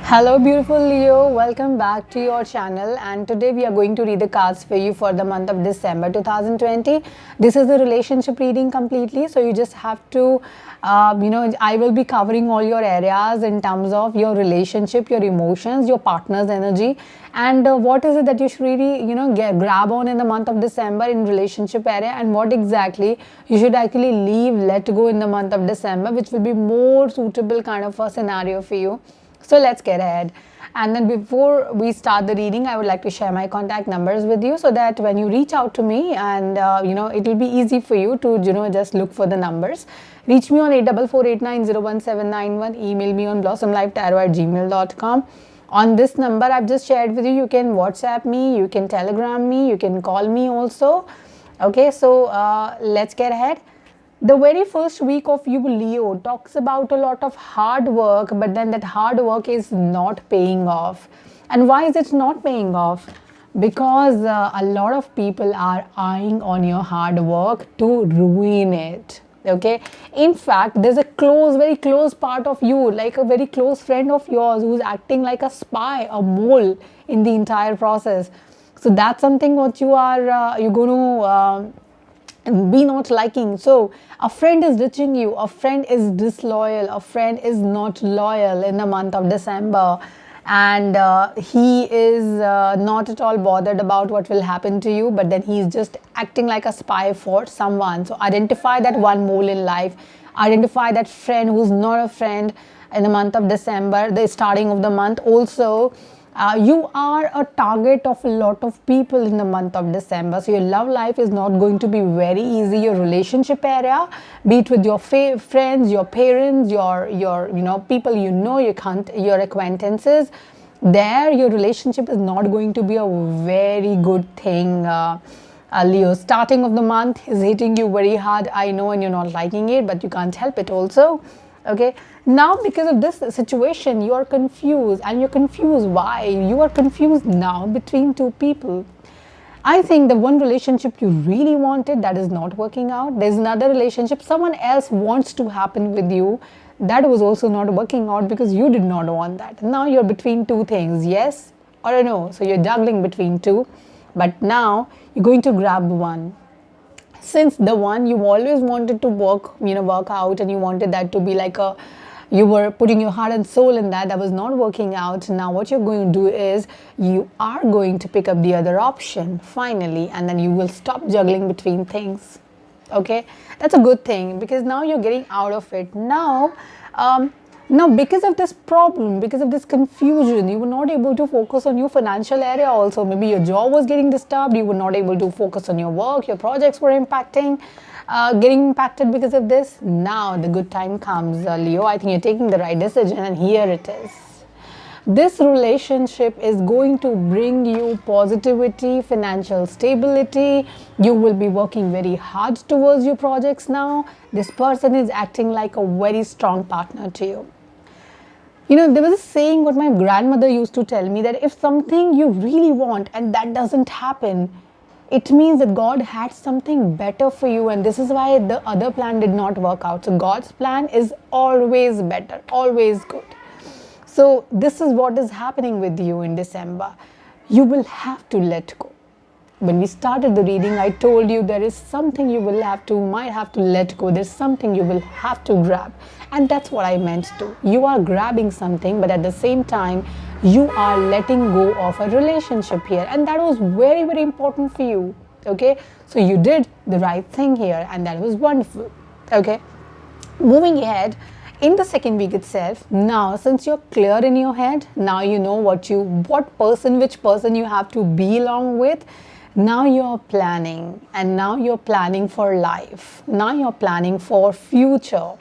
Hello, beautiful Leo. Welcome back to your channel. And today we are going to read the cards for you for the month of December 2020. This is the relationship reading completely. So you just have to, I will be covering all your areas in terms of your relationship, your emotions, your partner's energy, and what is it that you should really, grab on in the month of December in relationship area, and what exactly you should actually leave, let go in the month of December, which will be more suitable kind of a scenario for you. So let's get ahead. And then before we start the reading, I would like to share my contact numbers with you so that when you reach out to me and, it will be easy for you to, just look for the numbers. Reach me on 8448901791. Email me on blossomlifetarot@gmail.com. On this number I've just shared with you, you can WhatsApp me, you can Telegram me, you can call me also. Okay, so let's get ahead. The very first week of you, Leo, talks about a lot of hard work, but then that hard work is not paying off. And why is it not paying off? Because a lot of people are eyeing on your hard work to ruin it. Okay, in fact, there's a very close part of you, like a very close friend of yours, who's acting like a spy, a mole in the entire process. So that's something what you're going to be not liking. So a friend is ditching you, a friend is disloyal, a friend is not loyal in the month of December, and he is not at all bothered about what will happen to you, but then he's just acting like a spy for someone. So identify that one mole in life, identify that friend who's not a friend in the month of December, the starting of the month. Also, you are a target of a lot of people in the month of December. So your love life is not going to be very easy. Your relationship area, be it with your friends, your parents, your people your acquaintances, there your relationship is not going to be a very good thing. Leo, starting of the month is hitting you very hard. I know, and you're not liking it, but you can't help it also. Okay, now because of this situation you are confused, and you're confused why you are confused now between two people. I think the one relationship you really wanted, that is not working out. There's another relationship someone else wants to happen with you, that was also not working out because you did not want that. Now you're between two things, yes or no. So you're juggling between two, but now you're going to grab one. Since the one you always wanted to work out, and you wanted that to be like you were putting your heart and soul in that was not working out. Now what you're going to do is you are going to pick up the other option finally, and then you will stop juggling between things. Okay, that's a good thing, because now you're getting out of it. Now, because of this problem, because of this confusion, you were not able to focus on your financial area also. Maybe your job was getting disturbed, you were not able to focus on your work, your projects were getting impacted because of this. Now the good time comes, Leo. I think you're taking the right decision, and here it is. This relationship is going to bring you positivity, financial stability. You will be working very hard towards your projects now. This person is acting like a very strong partner to you. There was a saying what my grandmother used to tell me, that if something you really want and that doesn't happen, it means that God had something better for you, and this is why the other plan did not work out. So God's plan is always better, always good. So this is what is happening with you in December. You will have to let go. When we started the reading, I told you there is something you might have to let go. There's something you will have to grab. And that's what I meant to. You are grabbing something, but at the same time, you are letting go of a relationship here. And that was very, very important for you. Okay, so you did the right thing here, and that was wonderful. Okay, moving ahead. In the second week itself, now since you're clear in your head, now you know which person you have to be along with. Now you're planning, and now you're planning for life. Now you're planning for future.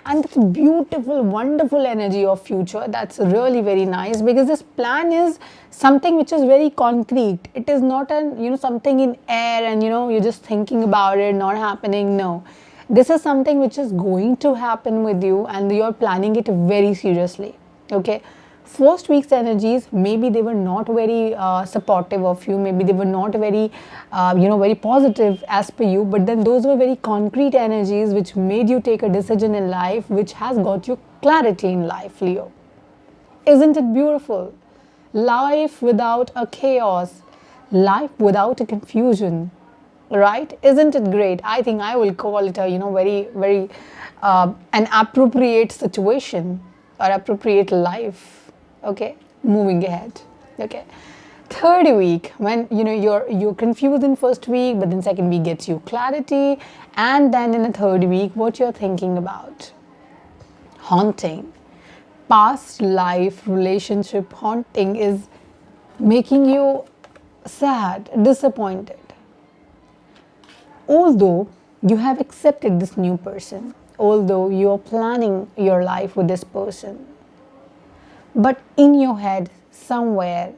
And it's beautiful, wonderful energy of future. That's really very nice, because this plan is something which is very concrete. It is not something in air, and you're just thinking about it, not happening. No. This is something which is going to happen with you, and you're planning it very seriously. Okay, first week's energies, maybe they were not very supportive of you, maybe they were not very very positive as per you, but then those were very concrete energies which made you take a decision in life, which has got you clarity in life, Leo. Isn't it beautiful? Life without a chaos, life without a confusion, right? Isn't it great? I think I will call it a, very, very an appropriate situation or appropriate life. Okay, moving ahead. Okay, third week, when you're confused in first week, but then second week gets you clarity, and then in the third week, what you're thinking about? Haunting. Past life relationship haunting is making you sad, disappointed. Although you have accepted this new person, although you are planning your life with this person, but in your head, somewhere,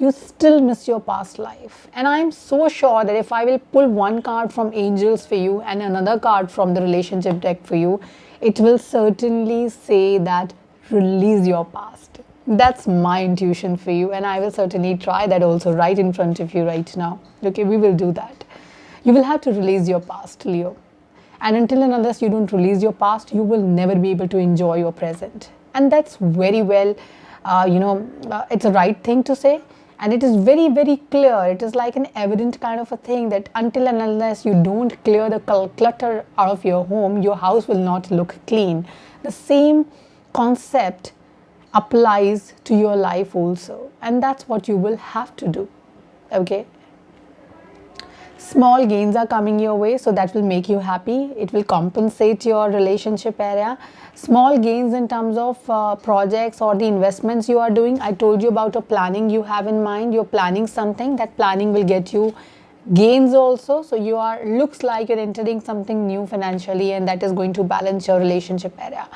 you still miss your past life. And I'm so sure that if I will pull one card from angels for you and another card from the relationship deck for you, it will certainly say that release your past. That's my intuition for you, and I will certainly try that also right in front of you right now. Okay, we will do that. You will have to release your past, Leo. And until and unless you don't release your past, you will never be able to enjoy your present. And that's very well, it's a right thing to say. And it is very, very clear. It is like an evident kind of a thing that until and unless you don't clear the clutter out of your home, your house will not look clean. The same concept applies to your life also. And that's what you will have to do. Okay? Small gains are coming your way, so that will make you happy. It will compensate your relationship area. Small gains in terms of projects or the investments you are doing. I told you about a planning you have in mind. You're planning something. That planning will get you gains also. So you are, looks like you're entering something new financially, and that is going to balance your relationship area.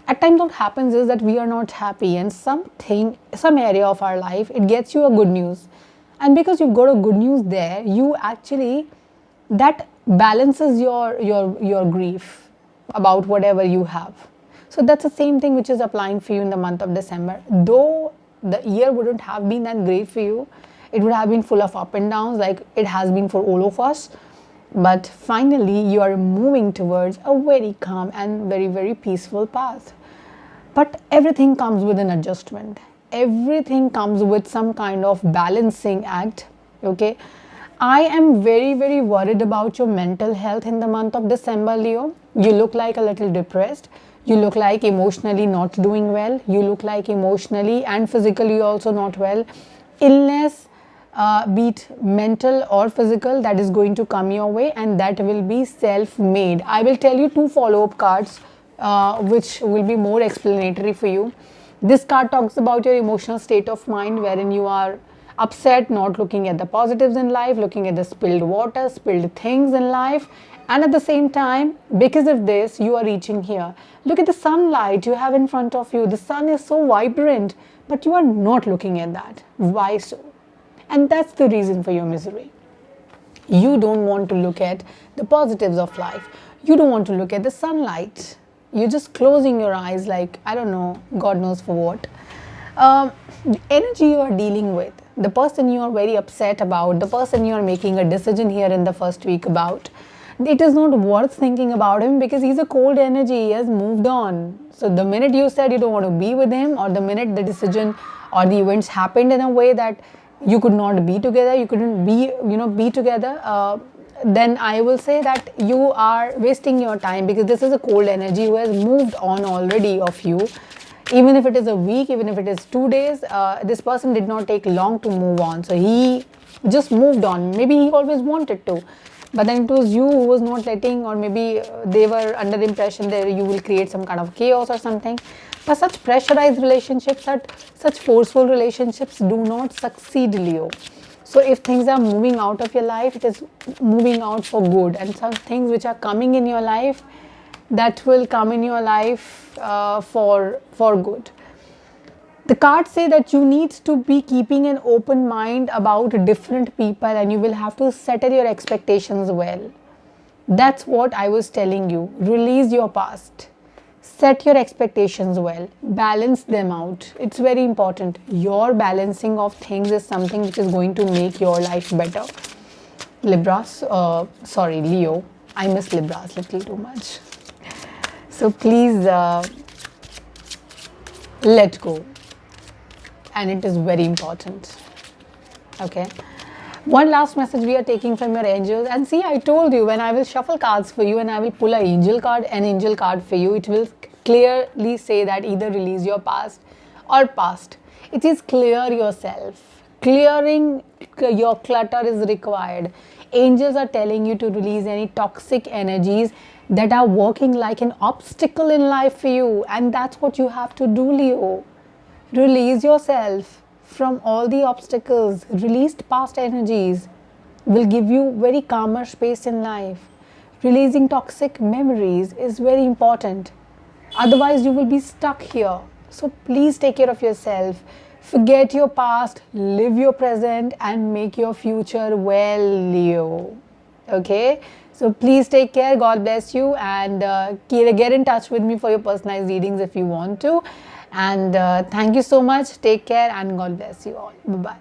At times what happens is that we are not happy, and some area of our life, it gets you a good news. And because you've got a good news there, you actually, that balances your grief about whatever you have. So that's the same thing which is applying for you in the month of December. Though the year wouldn't have been that great for you, it would have been full of up and downs like it has been for all of us. But finally, you are moving towards a very calm and very, very peaceful path. But everything comes with an adjustment. Everything comes with some kind of balancing act. Okay, I am very, very worried about your mental health in the month of December, Leo. You look like a little depressed. You look like emotionally not doing well. You look like emotionally and physically also not well. Illness, be it mental or physical, that is going to come your way, and that will be self-made. I will tell you 2 follow-up cards which will be more explanatory for you. This card talks about your emotional state of mind, wherein you are upset, not looking at the positives in life, looking at the spilled water, spilled things in life. And at the same time, because of this, you are reaching here. Look at the sunlight you have in front of you. The sun is so vibrant, but you are not looking at that. Why so? And that's the reason for your misery. You don't want to look at the positives of life. You don't want to look at the sunlight. You're just closing your eyes like, I don't know, God knows for what. The energy you are dealing with, the person you are very upset about, the person you are making a decision here in the first week about, it is not worth thinking about him because he's a cold energy. He has moved on. So the minute you said you don't want to be with him, or the minute the decision or the events happened in a way that you could not be together, you couldn't be together, then I will say that you are wasting your time, because this is a cold energy who has moved on already of you. Even if it is a week, even if it is 2 days, this person did not take long to move on. So he just moved on. Maybe he always wanted to, but then it was you who was not letting, or maybe they were under the impression that you will create some kind of chaos or something. But such pressurized relationships, such forceful relationships do not succeed, Leo. So if things are moving out of your life, it is moving out for good. And some things which are coming in your life, that will come in your life for good. The cards say that you need to be keeping an open mind about different people, and you will have to settle your expectations well. That's what I was telling you. Release your past. Set your expectations well. Balance them out. It's very important. Your balancing of things is something which is going to make your life better. Leo. I miss Libras little too much. So please let go. and it is very important. Okay. One last message we are taking from your angels. And see, I told you, when I will shuffle cards for you and I will pull an angel card for you, it will clearly say that either release your past or past. It is clear yourself. Clearing your clutter is required. Angels are telling you to release any toxic energies that are working like an obstacle in life for you. And that's what you have to do, Leo. Release yourself from all the obstacles. Released past energies will give you very calmer space in life. Releasing toxic memories is very important. Otherwise, you will be stuck here. So please take care of yourself. Forget your past, live your present, and make your future well, Leo. Okay? So please take care. God bless you, and get in touch with me for your personalized readings if you want to. And thank you so much. Take care, and God bless you all. Bye bye.